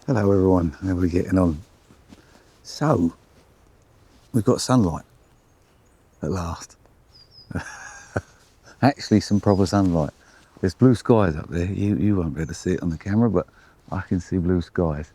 Hello everyone, how are we getting on? So, we've got sunlight at last. Actually some proper sunlight. There's blue skies up there, you won't be able to see it on the camera, but I can see blue skies.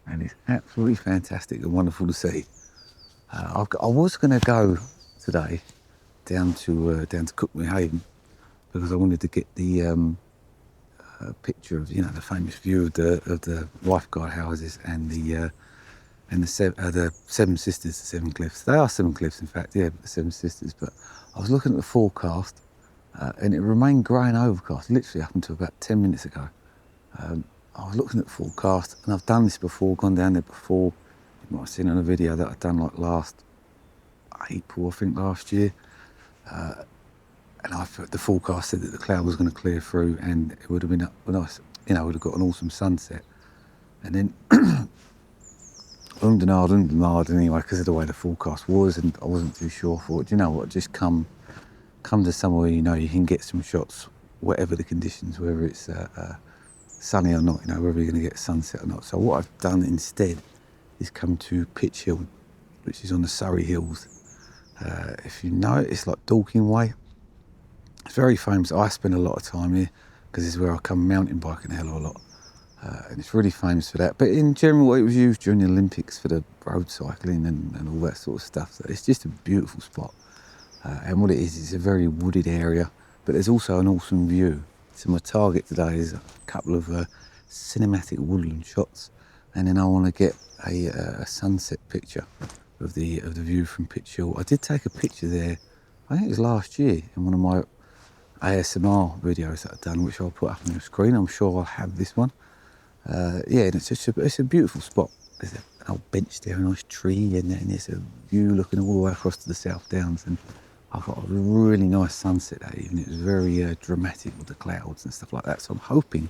And it's absolutely fantastic and wonderful to see. I was going to go today down to Cookme Haven because I wanted to get the picture of the famous view of the lifeguard houses and the Seven Sisters, the Seven Cliffs. They are Seven Cliffs, in fact, yeah, but the Seven Sisters. But I was looking at the forecast, and it remained grey and overcast, literally up until about 10 minutes ago. I was looking at the forecast, and I've done this before, gone down there before. You might have seen on a video that I'd done like last April, I think, last year. And the forecast said that the cloud was going to clear through, and it would have been nice. Would have got an awesome sunset. And then umdenard anyway, because of the way the forecast was, and I wasn't too sure. I thought, you know what, just come to somewhere you can get some shots, whatever the conditions, whether it's sunny or not, whether you're going to get sunset or not. So what I've done instead is come to Pitch Hill, which is on the Surrey Hills. If you know it, it's like Dorking Way. It's very famous. I spend a lot of time here because this is where I come mountain biking a hell of a lot. And it's really famous for that. But in general, it was used during the Olympics for the road cycling and all that sort of stuff. So it's just a beautiful spot. And what it is, it's a very wooded area, but there's also an awesome view. So my target today is a couple of cinematic woodland shots, and then I want to get a sunset picture of the view from Pitch Hill. I did take a picture there, I think it was last year, in one of my ASMR videos that I've done, which I'll put up on the screen. I'm sure I'll have this one. Yeah, and it's a beautiful spot. There's an old bench there, a nice tree, and then there's a view looking all the way across to the South Downs. And I got a really nice sunset that evening. It was very dramatic with the clouds and stuff like that. So I'm hoping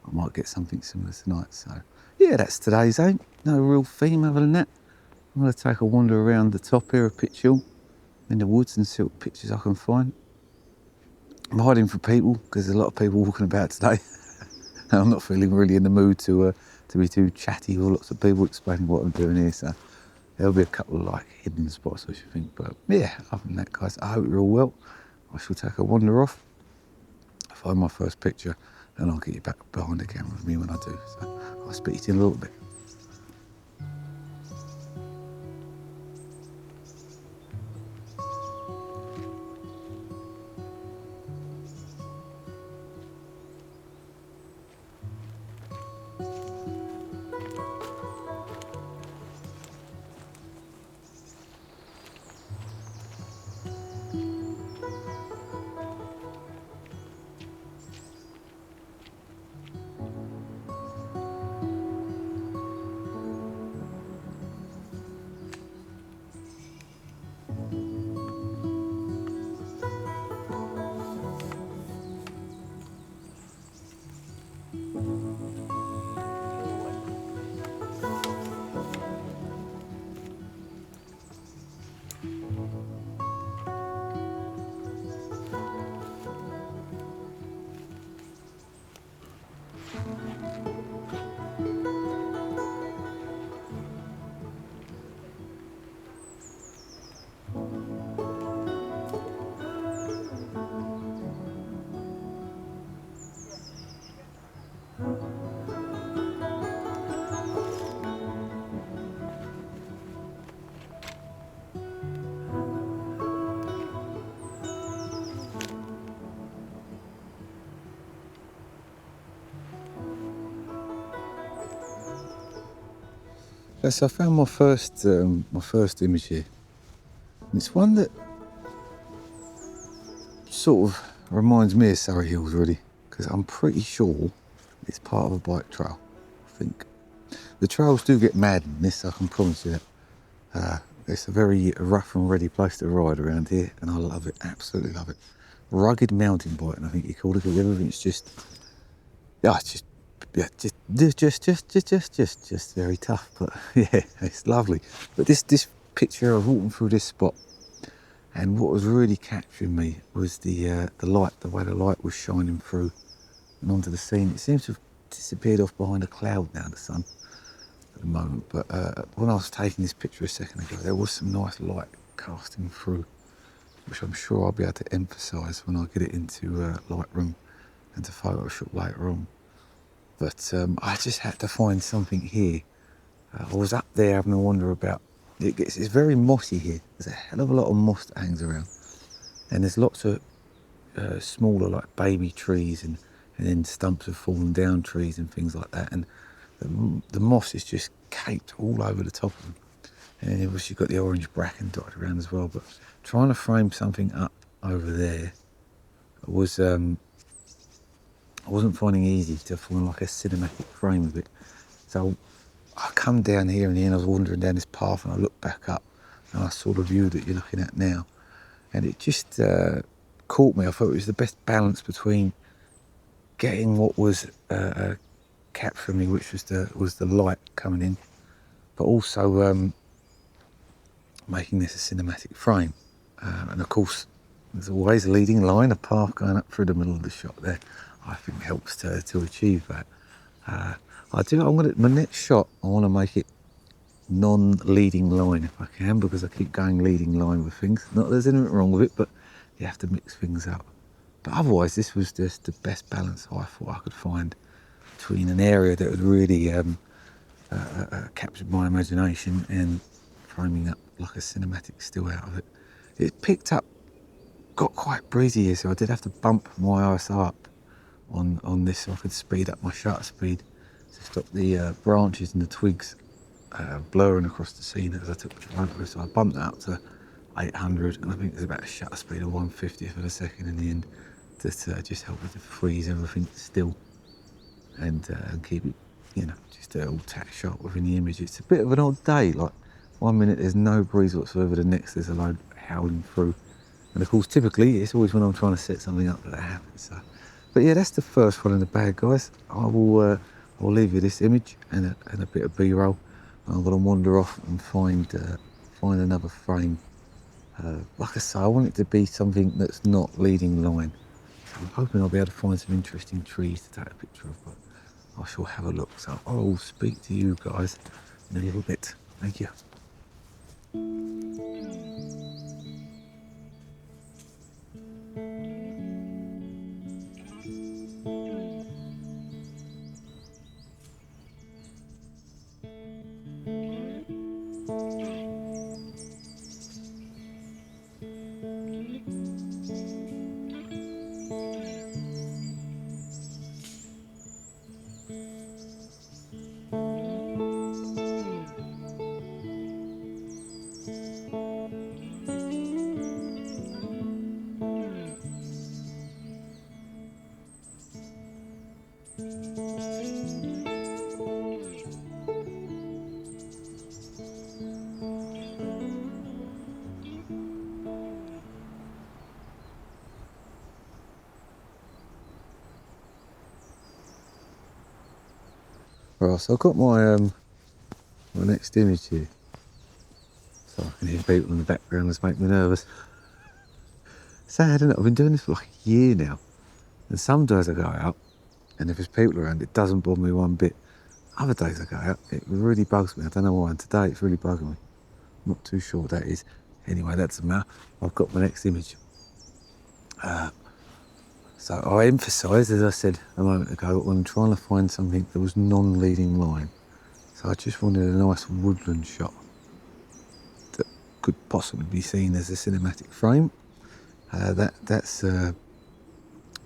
I might get something similar tonight. So yeah, that's today's aim. No real theme other than that. I'm going to take a wander around the top here of Pitch Hill in the woods and see what pictures I can find. I'm hiding from people because there's a lot of people walking about today. And I'm not feeling really in the mood to be too chatty with lots of people explaining what I'm doing here. So there'll be a couple of hidden spots, I should think. But yeah, other than that, guys, I hope you're all well. I shall take a wander off, find my first picture, and I'll get you back behind the camera with me when I do. So I'll speak to you in a little bit. So I found my first image here. And it's one that sort of reminds me of Surrey Hills, really, because I'm pretty sure it's part of a bike trail. I think the trails do get mad in this, I can promise you that. It's a very rough and ready place to ride around here, and I love it, absolutely love it. Rugged mountain biking, I think you call it, because everything's just very tough. But yeah, it's lovely. But this picture, I was walking through this spot, and what was really capturing me was the light, the way the light was shining through and onto the scene. It seems to have disappeared off behind a cloud now, the sun. at the moment, but when I was taking this picture a second ago, there was some nice light casting through, which I'm sure I'll be able to emphasise when I get it into Lightroom and to Photoshop later on. But I just had to find something here. I was up there having a wander about. It's very mossy here. There's a hell of a lot of moss that hangs around, and there's lots of smaller, like baby trees, and then stumps of fallen down trees and things like that. And the moss is just caked all over the top of them. And then obviously you've got the orange bracken dotted around as well. But trying to frame something up over there was I wasn't finding it easy to find like a cinematic frame of it. So I come down here, and then I was wandering down this path, and I looked back up, and I saw the view that you're looking at now, and it just caught me. I thought it was the best balance between getting what was capturing me, which was the light coming in, but also making this a cinematic frame. And of course, there's always a leading line, a path going up through the middle of the shot there. I think helps to achieve that. My next shot, I want to make it non-leading line if I can, because I keep going leading line with things. Not that there's anything wrong with it, but you have to mix things up. But otherwise, this was just the best balance I thought I could find between an area that would really captured my imagination and framing up like a cinematic still out of it. It picked up, got quite breezy here, so I did have to bump my ISO up on this so I could speed up my shutter speed to stop the branches and the twigs blurring across the scene as I took the photo. So I bumped that up to 800, and I think there's about a shutter speed of 1/50th of a second in the end to just help me to freeze everything still and keep it, just all tack sharp within the image. It's a bit of an odd day. Like 1 minute there's no breeze whatsoever, the next there's a load howling through. And of course, typically it's always when I'm trying to set something up that happens. So, but yeah, that's the first one in the bag, guys. I'll leave you this image and a bit of B-roll. I'm going to wander off and find another frame. Like I say, I want it to be something that's not leading line. So I'm hoping I'll be able to find some interesting trees to take a picture of, but I shall have a look. So I'll speak to you guys in a little bit. Thank you. Right, so I've got my next image here. So I can hear people in the background that's making me nervous. Sad, isn't it? I've been doing this for like a year now. And some days I go out, and if there's people around, it doesn't bother me one bit. Other days I go out, it really bugs me. I don't know why, and today it's really bugging me. I'm not too sure what that is. Anyway, that's the matter. I've got my next image. So I emphasised, as I said a moment ago, when I'm trying to find something that was non-leading line. So I just wanted a nice woodland shot that could possibly be seen as a cinematic frame. That's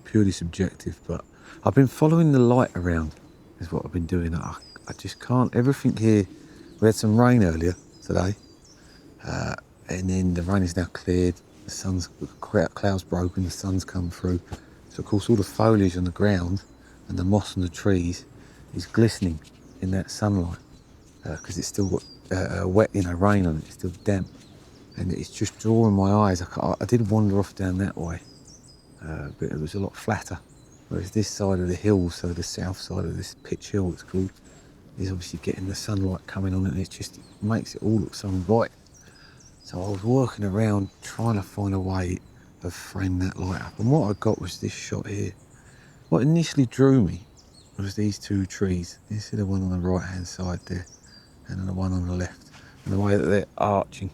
purely subjective, but I've been following the light around is what I've been doing. I just can't, everything here, we had some rain earlier today, and then the rain is now cleared, the clouds broken, the sun's come through. So of course all the foliage on the ground and the moss on the trees is glistening in that sunlight because it's still got wet, rain on it, it's still damp, and it's just drawing my eyes. I did wander off down that way, but it was a lot flatter, whereas this side of the hill, so the south side of this pitch hill it's called, is obviously getting the sunlight coming on it, and it makes it all look so bright. So I was working around trying to find a way of framing that light up, and what I got was this shot here. What initially drew me was these two trees. You see the one on the right hand side there, and then the one on the left. And the way that they're arching,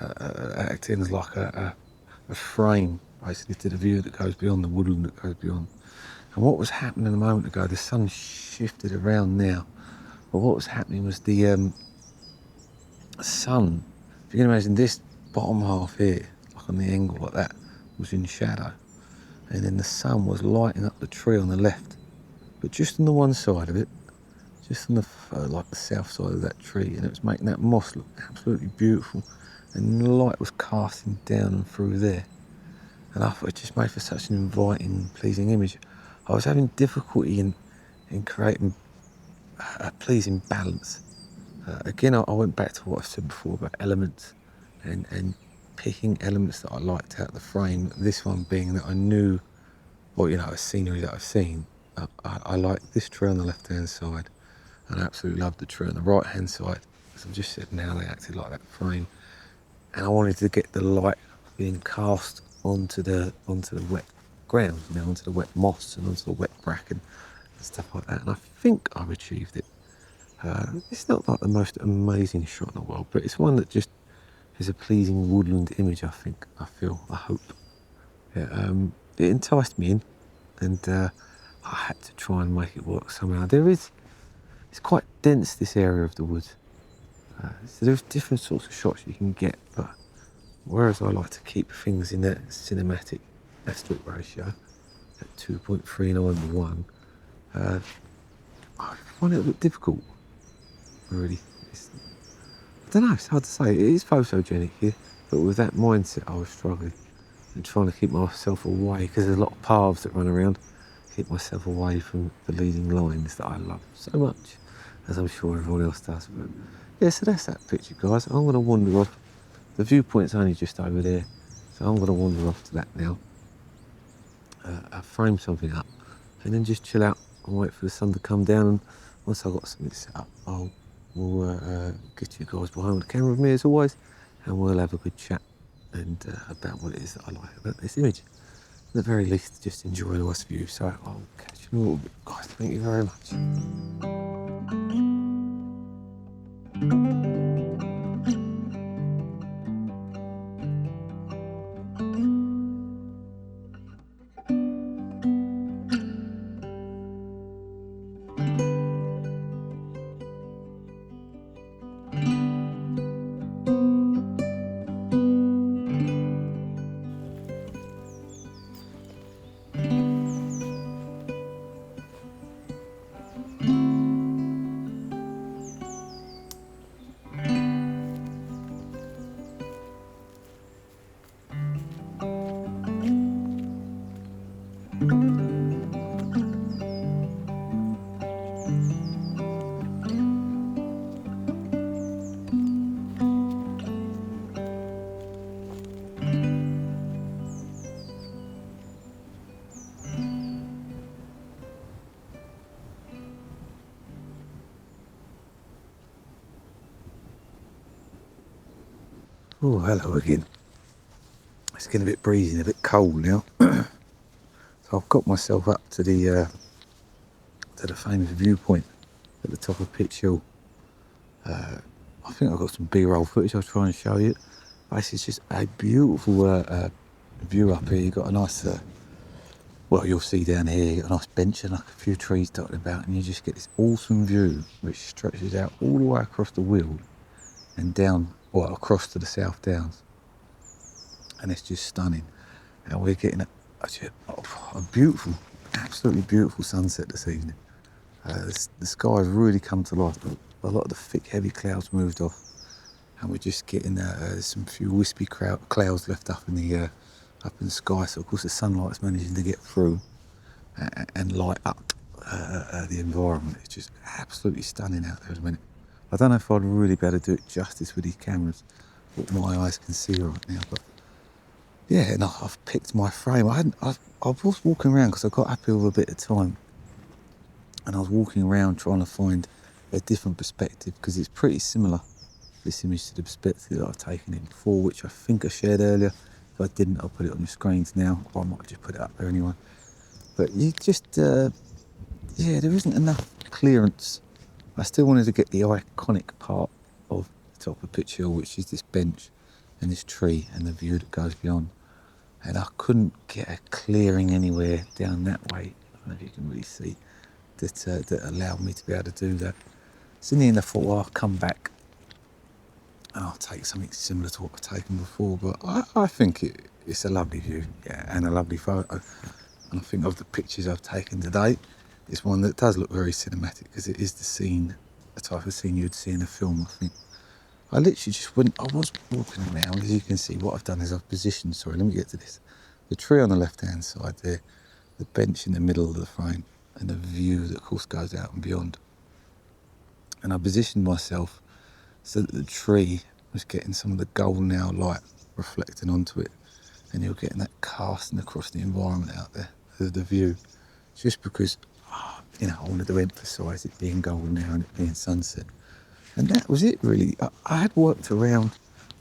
acting as like a frame, basically, to the view that goes beyond, the woodland that goes beyond. And what was happening a moment ago, the sun shifted around now, but what was happening was the sun, if you can imagine this bottom half here, like on the angle like that, was in shadow. And then the sun was lighting up the tree on the left, but just on the one side of it, just on the like the south side of that tree, and it was making that moss look absolutely beautiful. And the light was casting down and through there, and I thought it just made for such an inviting, pleasing image. I was having difficulty in creating a pleasing balance. Again, I went back to what I said before about elements and picking elements that I liked out of the frame. This one being that I knew, well, you know, a scenery that I've seen. I like this tree on the left-hand side, and I absolutely love the tree on the right-hand side. As I've just said, now they acted like that frame, and I wanted to get the light being cast onto the wet ground, you know, onto the wet moss and onto the wet bracken and stuff like that. And I think I've achieved it. It's not like the most amazing shot in the world, but it's one that just is a pleasing woodland image. I think, I feel, I hope. Yeah, it enticed me in, and I had to try and make it work somehow. It's quite dense, this area of the woods. So there's different sorts of shots you can get, but whereas I like to keep things in that cinematic aspect ratio at 2.39:1, I find it a bit difficult, really. I don't know, it's hard to say. It is photogenic here, but with that mindset I was struggling and trying to keep myself away, because there's a lot of paths that run around, keep myself away from the leading lines that I love so much, as I'm sure everyone else does. But yeah, so that's that picture, guys. I'm going to wander off. The viewpoint's only just over there, so I'm going to wander off to that now. I'll frame something up and then just chill out and wait for the sun to come down, and once I've got something set up, we'll get you guys behind the camera with me as always, and we'll have a good chat and about what it is that I like about this image. At the very least, just enjoy the nice view. So I'll catch you in a little bit, guys. Thank you very much. Oh, hello again. It's getting a bit breezy and a bit cold now. So I've got myself up to the famous viewpoint at the top of Pitch Hill. I think I've got some B-roll footage I'll try and show you. Basically, it's just a beautiful view up here. You've got a nice, well, you'll see down here, you've got a nice bench and like a few trees dotted about, and you just get this awesome view which stretches out all the way across the Weald and down, well, across to the South Downs. And it's just stunning. And we're getting a beautiful, absolutely beautiful sunset this evening. The sky's really come to life. A lot of the thick, heavy clouds moved off, and we're just getting some few wispy clouds left up in the sky. So of course the sunlight's managing to get through and light up the environment. It's just absolutely stunning out there at the minute. I don't know if I'd really be able to do it justice with these cameras, what my eyes can see right now, but yeah, and I've picked my frame. I was walking around because I got happy with a bit of time, and I was walking around trying to find a different perspective, because it's pretty similar, this image, to the perspective that I've taken it before, which I think I shared earlier. If I didn't, I'll put it on your screens now, or I might just put it up there anyway. But you just, yeah, there isn't enough clearance I still wanted to get the iconic part of the top of Pitch Hill, which is this bench and this tree and the view that goes beyond. And I couldn't get a clearing anywhere down that way. I don't know if you can really see that allowed me to be able to do that. So in the end I thought, well, I'll come back and I'll take something similar to what I've taken before. But I think it's a lovely view, yeah, and a lovely photo. And I think of the pictures I've taken today, it's one that does look very cinematic because it is the type of scene you'd see in a film, I think. I literally just went, I was walking around, as you can see. What I've done is I've positioned, sorry, let me get to this. The tree on the left-hand side there, the bench in the middle of the frame, and the view that of course goes out and beyond. And I positioned myself so that the tree was getting some of the golden hour light reflecting onto it. And you're getting that casting across the environment out there, the view. Just because, I wanted to emphasise it being golden hour and it being sunset. And that was it really. I had worked around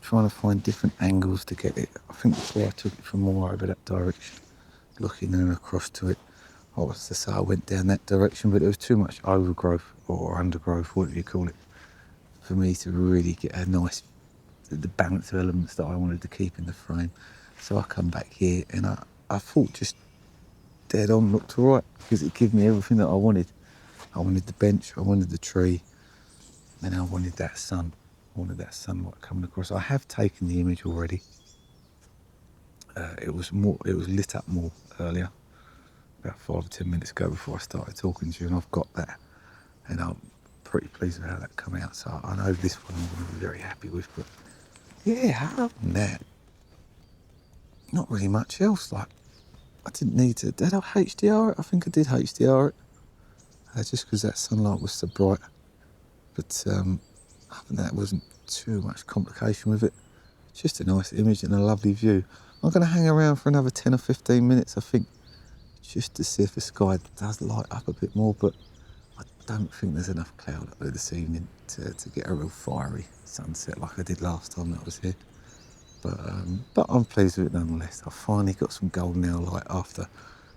trying to find different angles to get it. I think before I took it from more over that direction, looking and across to it, I was to say I went down that direction, but there was too much overgrowth or undergrowth, whatever you call it, for me to really get a nice, the balance of elements that I wanted to keep in the frame. So I come back here and I thought just dead on looked all right because it gave me everything that I wanted. I wanted the bench, I wanted the tree, and I wanted that sun. I wanted that sunlight coming across. I have taken the image already. It was lit up more earlier, about 5 or 10 minutes ago before I started talking to you, and I've got that. And I'm pretty pleased with how that come out. So I know this one I'm going to be very happy with. But yeah, other than that, not really much else. Like, I didn't need to. Did I HDR it? I think I did HDR it. Just because that sunlight was so bright. But other than that, wasn't too much complication with it. Just a nice image and a lovely view. I'm going to hang around for another 10 or 15 minutes, I think, just to see if the sky does light up a bit more. But I don't think there's enough cloud up there this evening to get a real fiery sunset like I did last time that I was here. But I'm pleased with it nonetheless. I finally got some golden hour light after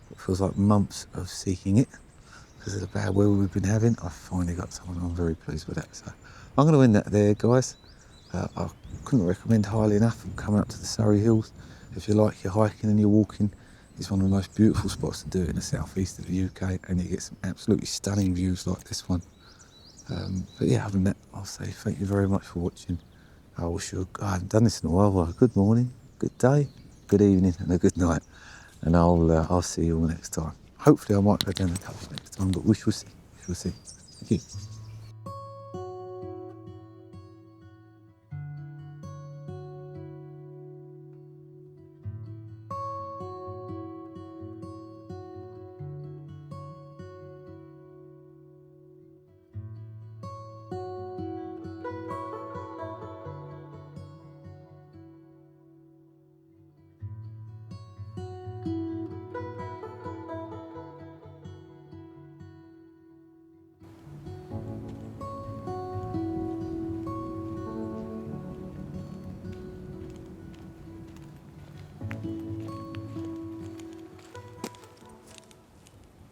what feels like months of seeking it because of the bad weather we've been having. I finally got some and I'm very pleased with that. So I'm going to end that there, guys. I couldn't recommend highly enough coming up to the Surrey Hills. If you like your hiking and your walking, it's one of the most beautiful spots to do it in the southeast of the UK, and you get some absolutely stunning views like this one. But yeah, other than that, I'll say thank you very much for watching. I haven't done this in a while. Well, good morning, good day, good evening, and a good night. And I'll see you all next time. Hopefully, I might go down the coast next time, but we shall see. We shall see. Thank you.